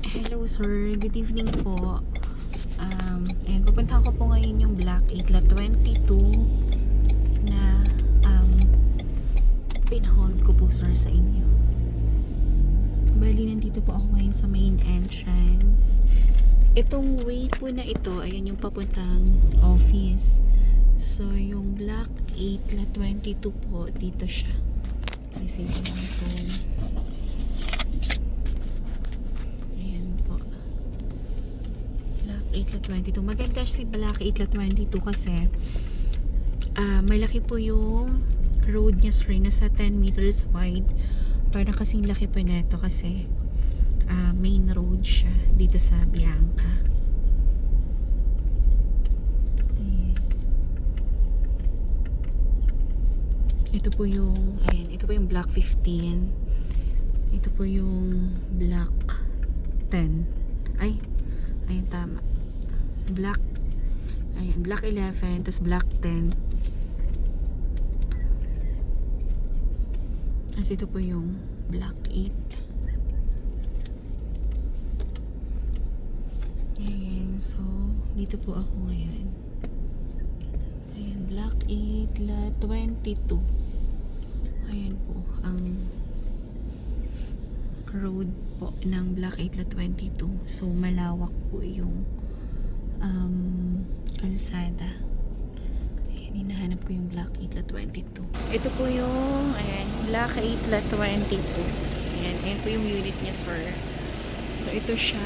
Hello sir, good evening po. Ayan, pupunta ko po ngayon yung Black 8 La 22 na pinhold ko po sir sa inyo. Bali, nandito po ako ngayon sa main entrance. Itong way po na ito, ayan yung papuntang office. So, yung Black 8 La 22 po, dito siya. Ising ko lang ito. Black 8 La 22. Maganda si Black 8 La 22 kasi malaki po yung road niya sir. Nasa 10 meters wide. Parang kasing laki pa neto kasi main road siya dito sa Bianca. Ito po yung ito po yung Black 15. Ito po yung Black 10. Ayun, tama. Black 11, tapos Black 10. As ito po yung Black 8. Ayan, so, dito po ako ngayon. Ayan, Black 8 La 22. Ayan po, ang road po ng Black 8 La 22. So, malawak po yung kalsada. Ayan, hinahanap ko yung Black 8 La 22. Ito po yung, Black 8 La 22. Ayan po yung unit niya, sir. So, ito siya.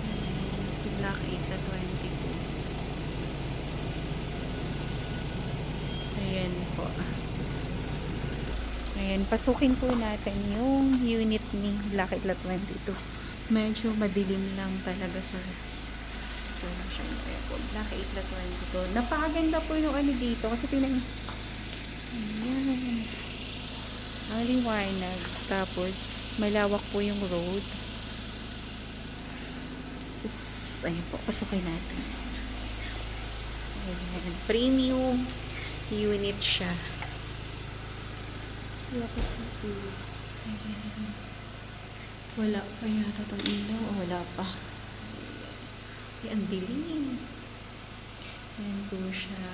Ayan, si Black 8 La 22. Ayan po. Ayan, pasukin po natin yung unit ni Black 8 La 22. Medyo madilim lang talaga, sir. So, syempre po, Black 8 La 22. Napakaganda po yung dito kasi ayan. Ang liwanag. Tapos, malawak po yung road. Tapos, ayan po, pasukin natin. Ayan, premium unit siya. Wala pa yata itong ilaw. Wala pa. Ang dilim. Ayan po siya.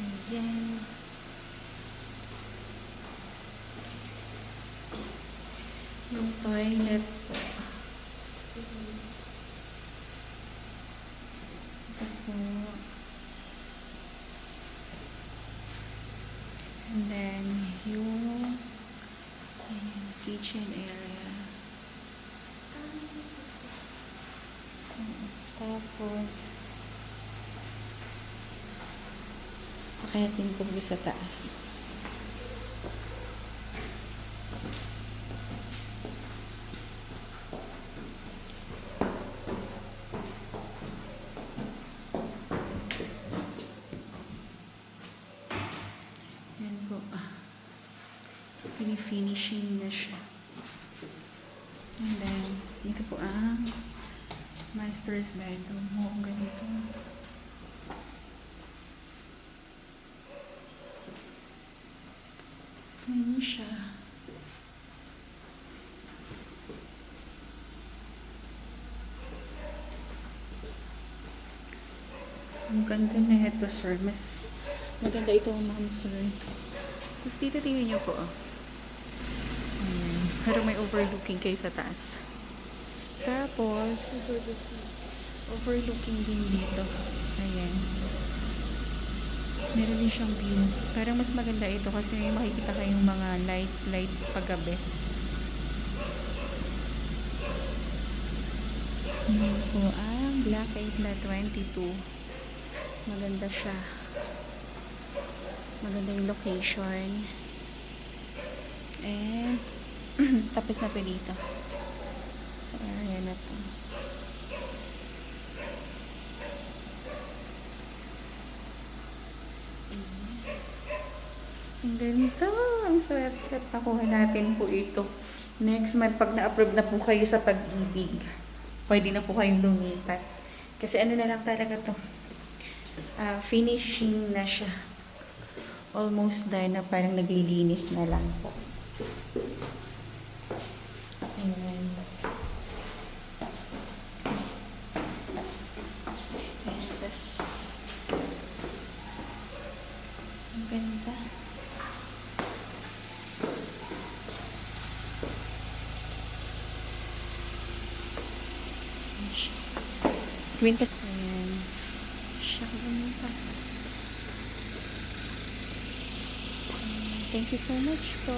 Ayan. Yung toilet po. Ito po. And then, yung kitchen area. Tapos, pakayatin ko sa taas. Yan po. Fini-finishing na siya. And then, dito po ang master's bedroom mo. Ganito. Ganyan siya. Ang ganda na ito, sir. Mas maganda ito, ma'am, sir. Tapos dito tingnan niyo po. Pero may overlooking kayo sa taas. Tapos, overlooking din dito. Ayan. Meron din siyang view. Parang mas maganda ito kasi may makikita kayong mga lights paggabi. Ayan po ang Black 8 La 22. Maganda siya. Maganda yung location. And tapos na po dito sa area na to. Ang ganda. Ang swerte. Pakuha natin po ito. Next month, pag na-approve na po kayo sa Pag-ibig, pwede na po kayong lumipat. Kasi ano na lang talaga to. Finishing na siya. almost done na, parang naglilinis na lang po. Ayan. Ayan, tas ang ganda. Green pa. Ayan. Siya, ganun pa. Thank you so much po.